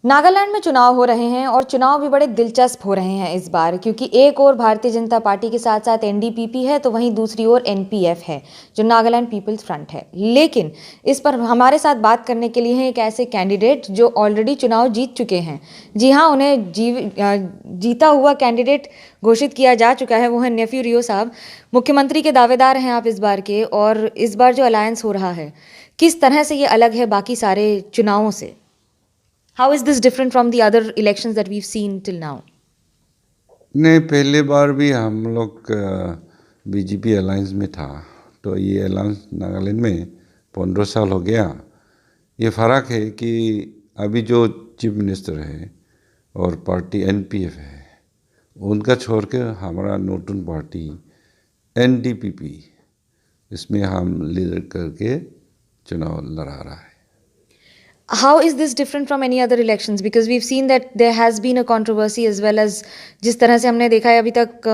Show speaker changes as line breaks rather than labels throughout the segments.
नागालैंड में चुनाव हो रहे हैं और चुनाव भी बड़े दिलचस्प हो रहे हैं इस बार, क्योंकि एक ओर भारतीय जनता पार्टी के साथ साथ एनडीपीपी है तो वहीं दूसरी ओर एनपीएफ है जो नागालैंड पीपल्स फ्रंट है। लेकिन इस पर हमारे साथ बात करने के लिए हैं एक ऐसे कैंडिडेट जो ऑलरेडी चुनाव जीत चुके हैं। जी हाँ, उन्हें जीता हुआ कैंडिडेट घोषित किया जा चुका है। वो है नेफ्यू रियो साहब। मुख्यमंत्री के दावेदार हैं आप इस बार के, और इस बार जो अलायंस हो रहा है किस तरह से ये अलग है बाकी सारे चुनावों से? How is this different from the other elections that we've seen till now?
नहीं, पहले बार भी हम लोग बीजेपी अलायंस में था, तो ये अलायंस नागालैंड में 15 साल हो गया। ये फ़र्क है कि अभी जो चीफ मिनिस्टर है और पार्टी एनपीएफ है, उनका छोड़ के हमारा नोटन पार्टी एनडीपीपी, इसमें हम लीडर करके चुनाव लड़ा रहा है।
How is this different from any other elections? Because we've seen that there has been a controversy as well as जिस तरह से हमने देखा है अभी तक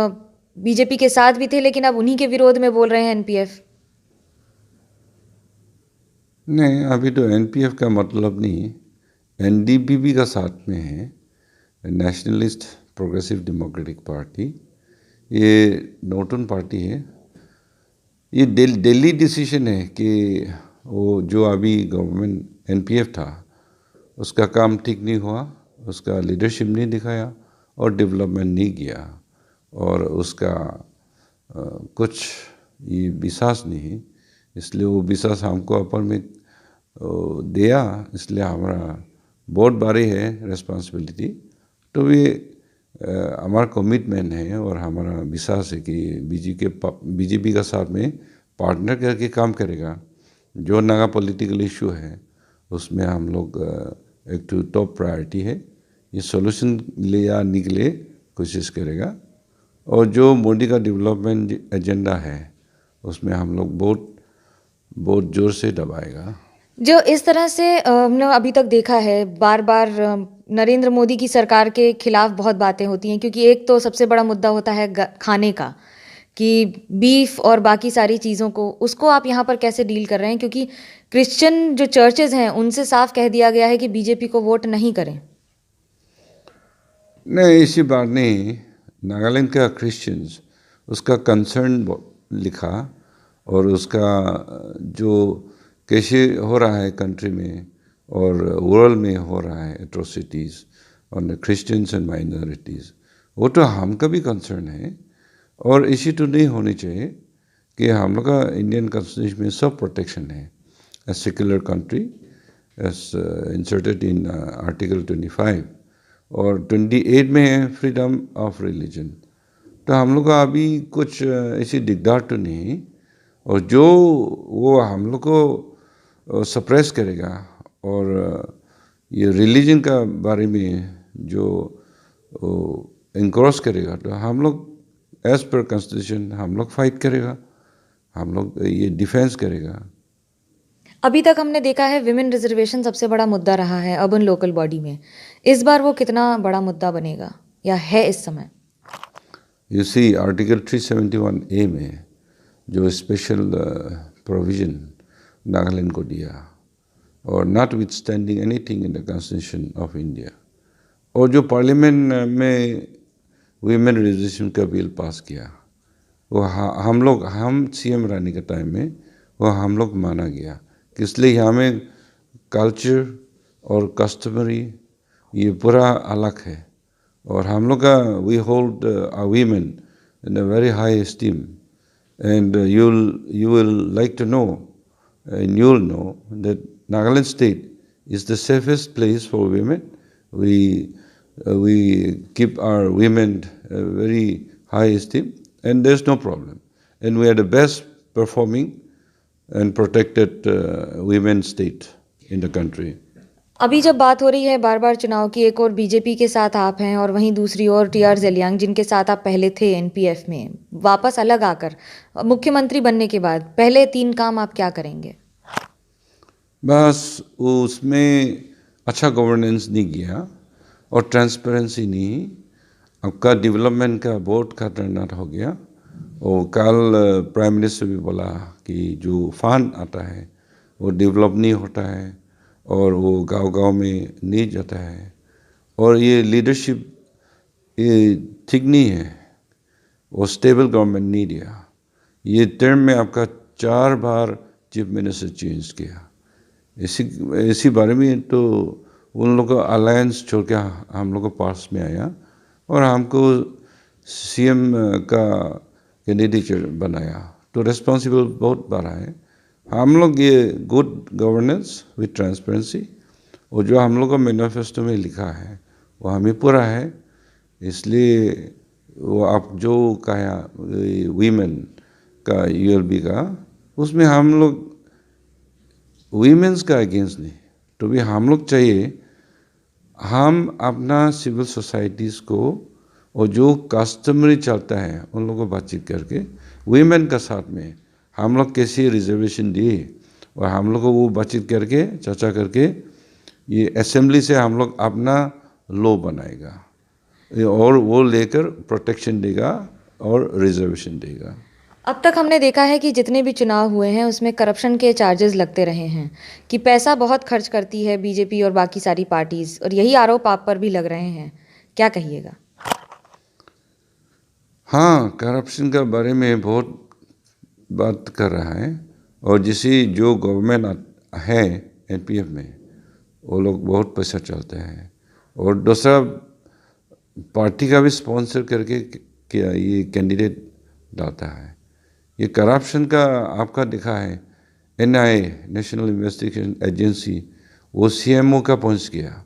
बीजेपी के साथ भी थे लेकिन अब उन्हीं के विरोध में बोल रहे हैं एनपीएफ।
नहीं, अभी तो एनपीएफ का मतलब नहीं, एनडीपीपी का साथ में है, नेशनलिस्ट प्रोग्रेसिव डेमोक्रेटिक पार्टी। ये नोटन पार्टी है। ये दिल्ली डिसीजन है कि वो जो अभी गवर्नमेंट एनपीएफ था उसका काम ठीक नहीं हुआ, उसका लीडरशिप नहीं दिखाया और डेवलपमेंट नहीं किया, और उसका कुछ ये विश्वास नहीं, इसलिए वो विश्वास हमको अपन में दिया, इसलिए हमारा बहुत बड़ी है रिस्पॉन्सिबिलिटी। तो ये हमारा कमिटमेंट है और हमारा विश्वास है कि बीजेपी का साथ में पार्टनर करके काम करेगा। जो नागा पॉलिटिकल इशू है उसमें हम लोग एक तो टॉप प्रायोरिटी है, ये सॉल्यूशन ले आने के लिए कोशिश करेगा, और जो मोदी का डेवलपमेंट एजेंडा है उसमें हम लोग बहुत जोर से दबाएगा।
जो इस तरह से हमने अभी तक देखा है, बार बार नरेंद्र मोदी की सरकार के खिलाफ बहुत बातें होती हैं, क्योंकि एक तो सबसे बड़ा मुद्दा होता है खाने का, कि बीफ और बाकी सारी चीज़ों को उसको आप यहाँ पर कैसे डील कर रहे हैं? क्योंकि क्रिश्चियन जो चर्चेज हैं उनसे साफ कह दिया गया है कि बीजेपी को वोट नहीं करें।
नहीं, ऐसी बात नहीं। नागालैंड का क्रिश्चियंस उसका कंसर्न लिखा, और उसका जो कैसे हो रहा है कंट्री में और वर्ल्ड में हो रहा है atrocities on Christians and minorities, वो तो हमका भी कंसर्न है। और इसी तो नहीं होनी चाहिए कि हम लोग का इंडियन कॉन्स्टिट्यूशन में सब प्रोटेक्शन है, a secular country as inserted in article 25, और 28 में है फ्रीडम ऑफ रिलीजन। तो हम लोग का अभी कुछ ऐसी दिकदार तो नहीं, और जो वो हम लोग को सप्रेस करेगा और ये रिलीजन का बारे में जो इंक्रोच करेगा, तो हम लोग एज पर कॉन्स्टिट्यूशन हम लोग फाइट करेगा, हम लोग ये डिफेंस करेगा।
अभी तक हमने देखा है विमेन रिजर्वेशन सबसे बड़ा मुद्दा रहा है अर्बन लोकल बॉडी में। इस बार वो कितना बड़ा मुद्दा बनेगा या है इस समय?
यू सी आर्टिकल 371A में जो स्पेशल प्रोविजन नागालैंड को दिया, और not with standing anything in the constitution of India, और जो पार्लियामेंट में वीमेन रिजर्वेशन का बिल पास किया, वो हम सीएम रहने के टाइम में वो हम लोग माना गया कि इसलिए यहाँ में कल्चर और कस्टमरी ये पूरा अलग है, और हम लोग का we hold women in a very high esteem, and you will like to know and you'll know that Nagaland state is the safest place for women. We keep our women very high esteem, and there's no problem, and we are the best performing and protected women state in the country.
अभी जब बात हो रही है बार बार चुनाव की, एक और बीजेपी के साथ आप हैं और वहीं दूसरी ओर टीआर जेलियांग जिनके साथ आप पहले थे एनपीएफ में, वापस अलग आकर मुख्यमंत्री बनने के बाद पहले 3 काम आप क्या करेंगे?
बस उसमें अच्छा गवर्नेंस नहीं किया और ट्रांसपेरेंसी नहीं, आपका डेवलपमेंट का बहुत खतरनाक हो गया। और कल प्राइम मिनिस्टर भी बोला कि जो फंड आता है वो डेवलप नहीं होता है और वो गांव-गांव में नहीं जाता है, और ये लीडरशिप ये ठीक नहीं है, वो स्टेबल गवर्नमेंट नहीं दिया। ये टर्म में आपका 4 बार चीफ मिनिस्टर चेंज किया। इसी बारे में तो उन लोगों का अलायंस छोड़ के हम लोग को पास में आया और हमको सीएम का कैंडिडेट बनाया, तो रिस्पॉन्सिबल बहुत बड़ा है। हम लोग ये गुड गवर्नेंस विद ट्रांसपेरेंसी और जो हम लोग का मैनिफेस्टो में लिखा है वो हमें पूरा है। इसलिए वो आप जो कहा वीमेन का यूएलबी का, उसमें हम लोग वीमेंस का अगेंस्ट नहीं, तो भी हम लोग चाहिए हम अपना सिविल सोसाइटीज़ को और जो कस्टमरी चलता है उन लोगों को बातचीत करके वीमेन का साथ में हम लोग कैसे रिजर्वेशन दिए और हम लोग को वो बातचीत करके चर्चा करके ये असेंबली से हम लोग अपना लॉ बनाएगा और वो लेकर प्रोटेक्शन देगा और रिजर्वेशन देगा।
अब तक हमने देखा है कि जितने भी चुनाव हुए हैं उसमें करप्शन के चार्जेस लगते रहे हैं कि पैसा बहुत खर्च करती है बीजेपी और बाकी सारी पार्टीज, और यही आरोप आप पर भी लग रहे हैं, क्या कहिएगा?
हाँ, करप्शन का बारे में बहुत बात कर रहा है और जिसे जो गवर्नमेंट है एनपीएफ में वो लोग बहुत पैसा चलते हैं और दूसरा पार्टी का भी स्पॉन्सर करके क्या ये कैंडिडेट डालता है। ये करप्शन का आपका दिखा है, एनआईए नेशनल इन्वेस्टिगेशन एजेंसी वो सीएमओ का पहुंच गया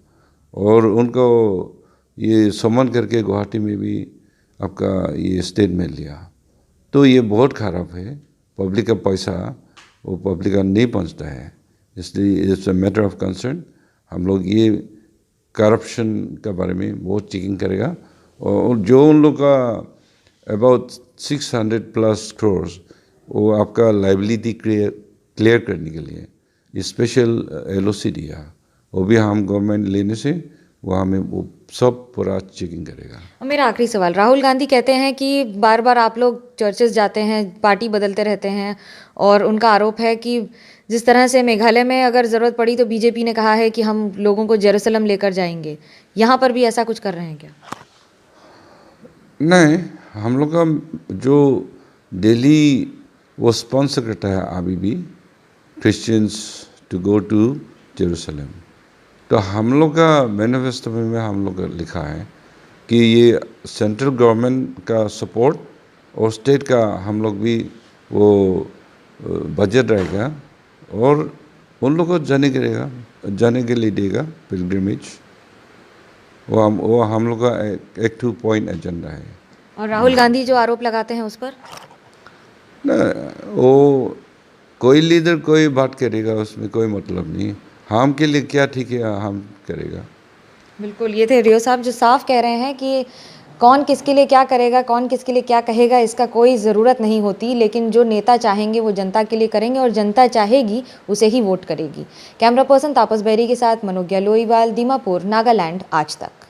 और उनको ये समन करके गुवाहाटी में भी आपका ये स्टेटमेंट लिया। तो ये बहुत ख़राब है, पब्लिक का पैसा वो पब्लिक का नहीं पहुंचता है, इसलिए it's a matter of concern. हम लोग ये करप्शन के बारे में बहुत चेकिंग करेगा और जो उन लोग का अबाउट 600+ crores वो आपका लाइबिलिटी क्लियर करने के लिए स्पेशल एलओसी दिया, वो भी हम गवर्नमेंट लेने से वो हमें वो सब पूरा चेकिंग करेगा।
मेरा आखिरी सवाल, राहुल गांधी कहते हैं कि बार बार आप लोग चर्चेस जाते हैं, पार्टी बदलते रहते हैं और उनका आरोप है कि जिस तरह से मेघालय में अगर ज़रूरत पड़ी तो बीजेपी ने कहा है कि हम लोगों को जेरूसलम लेकर जाएंगे, यहाँ पर भी ऐसा कुछ कर रहे हैं क्या?
नहीं, हम लोग का जो दिल्ली वो स्पॉन्सर करता है अभी भी Christians to go to Jerusalem, तो हम लोग का मैनिफेस्टो में हम लोग का लिखा है कि ये सेंट्रल गवर्नमेंट का सपोर्ट और स्टेट का हम लोग भी वो बजट रहेगा और उन लोग को जाने के लिए देगा पिलग्रिमेज। वो हम लोग का एक 2 पॉइंट एजेंडा है।
और राहुल गांधी जो आरोप लगाते हैं उस पर
ना, वो कोई लीडर कोई बात करेगा उसमें कोई मतलब नहीं, हम के लिए क्या ठीक है हम करेगा।
बिल्कुल, ये थे रियो साहब जो साफ कह रहे हैं कि कौन किसके लिए क्या करेगा, कौन किसके लिए क्या कहेगा, इसका कोई ज़रूरत नहीं होती, लेकिन जो नेता चाहेंगे वो जनता के लिए करेंगे और जनता चाहेगी उसे ही वोट करेगी। कैमरा पर्सन तापस बेरी के साथ मनोज्ञा लोईवाल, दीमापुर, नागालैंड आज तक।